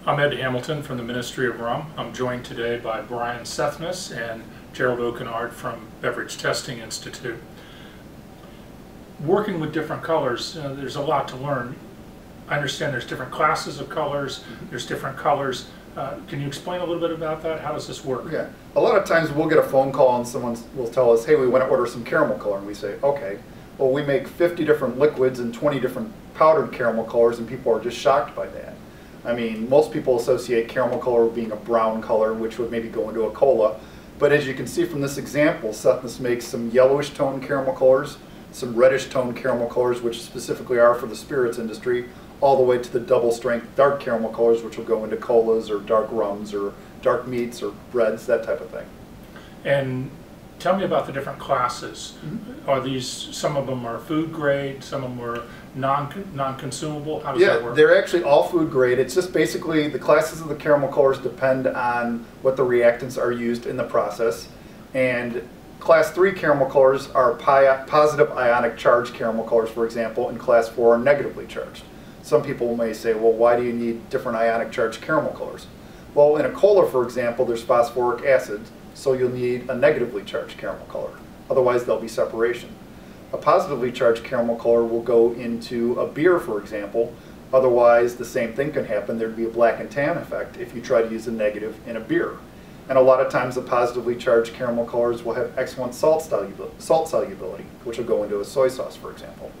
I'm Ed Hamilton from the Ministry of Rum. I'm joined today by Brian Sethness and Jerald Okenard from Beverage Testing Institute. Working with different colors, there's a lot to learn. I understand there's different classes of colors, there's different colors. Can you explain a little bit about that? How does this work? Yeah, a lot of times we'll get a phone call and someone will tell us, hey, we want to order some caramel color, and we say, okay, well, we make 50 different liquids and 20 different powdered caramel colors, and people are just shocked by that. I mean, most people associate caramel color with being a brown color, which would maybe go into a cola. But as you can see from this example, Sethness makes some yellowish toned caramel colors, some reddish toned caramel colors, which specifically are for the spirits industry, all the way to the double strength dark caramel colors, which will go into colas or dark rums or dark meats or breads, that type of thing. And tell me about the different classes. Are these, some of them are food grade, some of them are non-consumable? How does that work? They're actually all food grade. It's just basically the classes of the caramel colors depend on what the reactants are used in the process. And Class 3 caramel colors are positive ionic charged caramel colors, for example, and Class 4 are negatively charged. Some people may say, well, why do you need different ionic charged caramel colors? Well, in a cola, for example, there's phosphoric acid, so you'll need a negatively charged caramel color. Otherwise, there'll be separation. A positively charged caramel color will go into a beer, for example. Otherwise, the same thing can happen. There'd be a black and tan effect if you try to use a negative in a beer. And a lot of times, the positively charged caramel colors will have excellent salt solubility, which will go into a soy sauce, for example.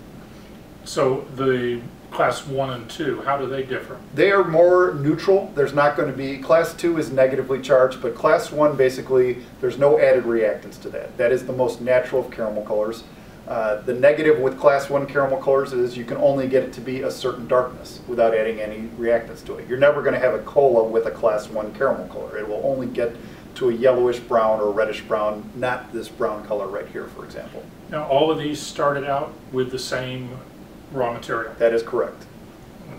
So the Class 1 and 2, how do they differ? They are more neutral. There's not going to be, Class 2 is negatively charged, but Class 1 basically, there's no added reactants to that. That is the most natural of caramel colors. The negative with Class 1 caramel colors is you can only get it to be a certain darkness without adding any reactants to it. You're never going to have a cola with a Class 1 caramel color. It will only get to a yellowish brown or reddish brown, not this brown color right here, for example. Now, all of these started out with the same raw material? That is correct.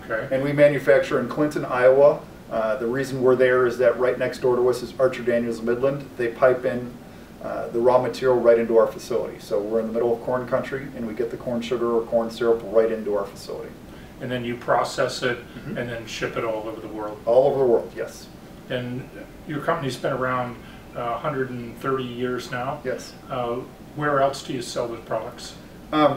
Okay. And we manufacture in Clinton, Iowa. The reason we're there is that right next door to us is Archer Daniels Midland. They pipe in the raw material right into our facility. So we're in the middle of corn country, and we get the corn sugar or corn syrup right into our facility. And then you process it and then ship it all over the world? All over the world, yes. And your company's been around 130 years now? Yes. Where else do you sell the products?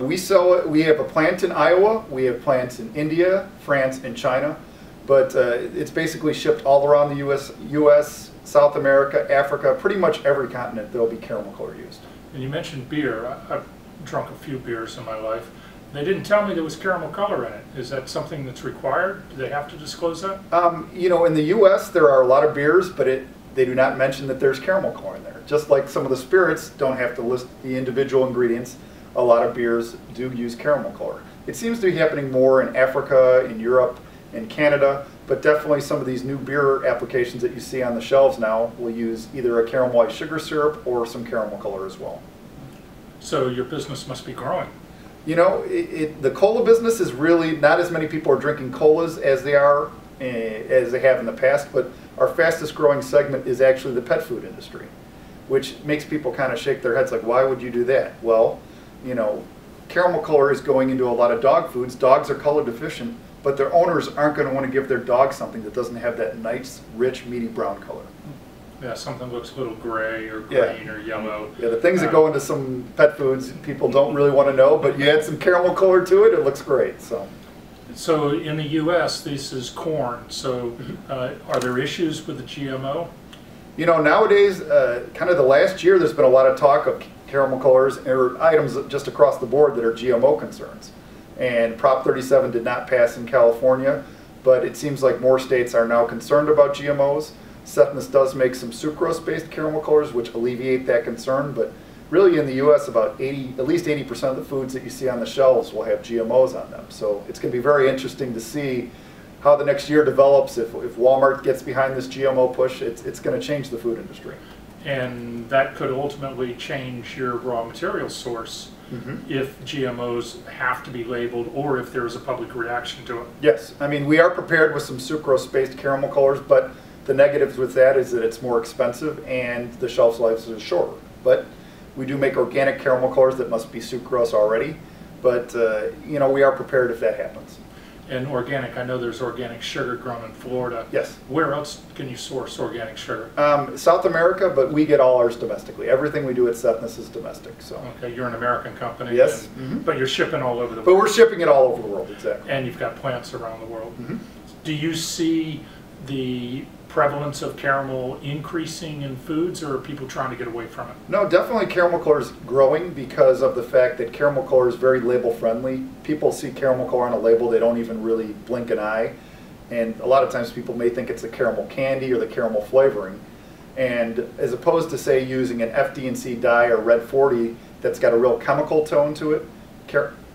We sell it. We have a plant in Iowa. We have plants in India, France, and China. But it's basically shipped all around the U.S., South America, Africa, pretty much every continent. There'll be caramel color used. And you mentioned beer. I've drunk a few beers in my life. They didn't tell me there was caramel color in it. Is that something that's required? Do they have to disclose that? You know, in the U.S. there are a lot of beers, but they do not mention that there's caramel color in there. Just like some of the spirits don't have to list the individual ingredients, a lot of beers do use caramel color. It seems to be happening more in Africa, in Europe, in Canada, but definitely some of these new beer applications that you see on the shelves now will use either a caramelized sugar syrup or some caramel color as well. So your business must be growing. You know, the cola business is really, not as many people are drinking colas as they have in the past, but our fastest growing segment is actually the pet food industry, which makes people kind of shake their heads like, why would you do that? Well, you know, caramel color is going into a lot of dog foods. Dogs are color deficient, but their owners aren't going to want to give their dog something that doesn't have that nice, rich, meaty brown color. Yeah, something that looks a little gray or green or yellow. Yeah, the things that go into some pet foods people don't really want to know, but you add some caramel color to it, it looks great. So in the U.S., this is corn. So are there issues with the GMO? You know, nowadays, kind of the last year, there's been a lot of talk of caramel colors or items just across the board that are GMO concerns. And Prop 37 did not pass in California, but it seems like more states are now concerned about GMOs. Sethness does make some sucrose-based caramel colors, which alleviate that concern, but really in the U.S., about at least 80% of the foods that you see on the shelves will have GMOs on them. So it's going to be very interesting to see how the next year develops. If Walmart gets behind this GMO push, it's going to change the food industry. And that could ultimately change your raw material source if GMOs have to be labeled or if there is a public reaction to it. Yes, I mean, we are prepared with some sucrose-based caramel colors, but the negatives with that is that it's more expensive and the shelf life is shorter. But we do make organic caramel colors that must be sucrose already, but you know, we are prepared if that happens. And organic, I know there's organic sugar grown in Florida. Yes. Where else can you source organic sugar? South America, but we get all ours domestically. Everything we do at Sethness is domestic. So. Okay, you're an American company. Yes. But you're shipping all over the world. But we're shipping it all over the world, exactly. And you've got plants around the world. Do you see the prevalence of caramel increasing in foods, or are people trying to get away from it? No, definitely caramel color is growing because of the fact that caramel color is very label friendly. People see caramel color on a label, they don't even really blink an eye. And a lot of times people may think it's the caramel candy or the caramel flavoring. And as opposed to, say, using an FD&C dye or red 40 that's got a real chemical tone to it,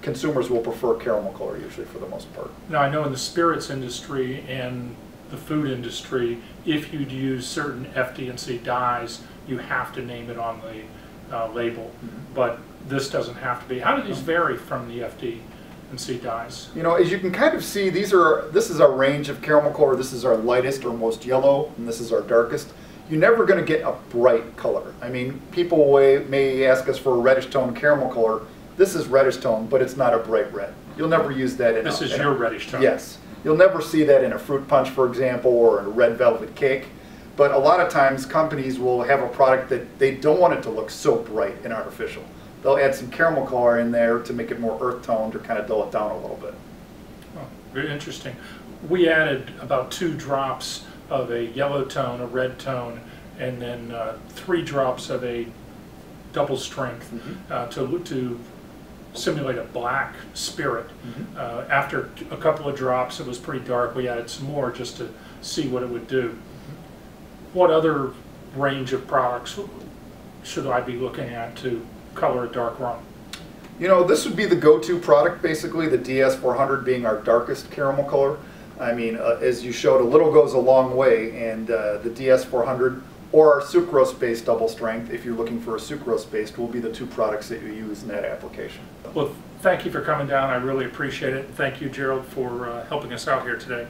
consumers will prefer caramel color usually for the most part. Now, I know in the spirits industry and the food industry, if you'd use certain FD&C dyes, you have to name it on the label. But this doesn't have to be. How do these vary from the FD&C dyes? You know, as you can kind of see, this is our range of caramel color. This is our lightest or most yellow, and this is our darkest. You're never going to get a bright color. I mean, people may ask us for a reddish tone caramel color. This is reddish tone, but it's not a bright red. You'll never use that in This is your reddish tone? Yes. You'll never see that in a fruit punch, for example, or in a red velvet cake. But a lot of times companies will have a product that they don't want it to look so bright and artificial. They'll add some caramel color in there to make it more earth toned or kind of dull it down a little bit. Oh, very interesting. We added about 2 drops of a yellow tone, a red tone, and then 3 drops of a double strength to simulate a black spirit. After a couple of drops, it was pretty dark. We added some more just to see what it would do. What other range of products should I be looking at to color a dark rum? You know, this would be the go-to product, basically, the DS400 being our darkest caramel color. I mean, as you showed, a little goes a long way, and the DS400 or our sucrose-based double strength, if you're looking for a sucrose-based, will be the 2 products that you use in that application. Well, thank you for coming down. I really appreciate it. Thank you, Jerald, for helping us out here today.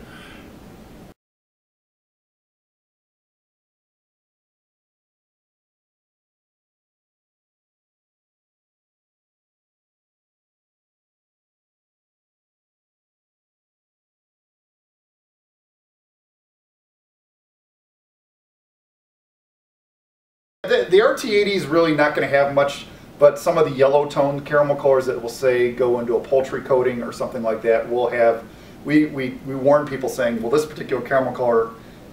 The RT80 is really not going to have much, but some of the yellow toned caramel colors that will say go into a poultry coating or something like that will have, we warn people saying, well, this particular caramel color,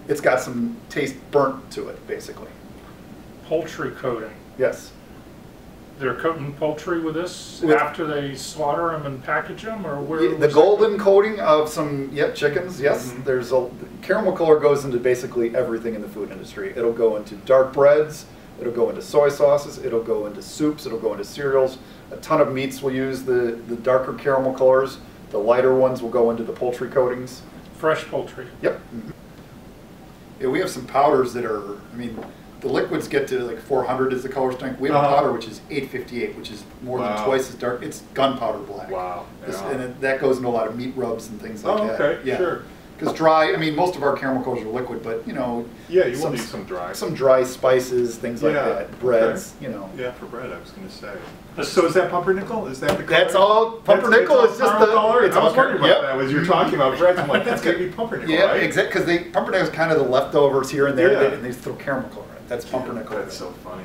it's got some taste burnt to it, basically. Poultry coating? Yes. They're coating poultry with this after they slaughter them and package them, or where? The golden coating of some chickens. Yes, there's caramel color goes into basically everything in the food industry. It'll go into dark breads. It'll go into soy sauces. It'll go into soups. It'll go into cereals. A ton of meats will use the darker caramel colors. The lighter ones will go into the poultry coatings. Fresh poultry. Yep. Yeah, we have some powders that are. I mean, the liquids get to like 400 is the color strength. We have a powder which is 858, which is more than twice as dark. It's gunpowder black. Wow. And that goes into a lot of meat rubs and things like that. Okay, yeah. Sure. Because dry, I mean, most of our caramel colors are liquid, but you know. Yeah, you will need some dry. Some dry spices, things like that. Breads, you know. Yeah, for bread, I was going to say. So is that pumpernickel? Is that the color? That's all. Pumpernickel is just the color. I was wondering about that as you're talking about breads. I'm like, that's got to be pumpernickel, right? Yeah, exactly. Because pumpernickel is kind of the leftovers here and there, and they just throw caramel color in it. That's pumpernickel. That's so funny.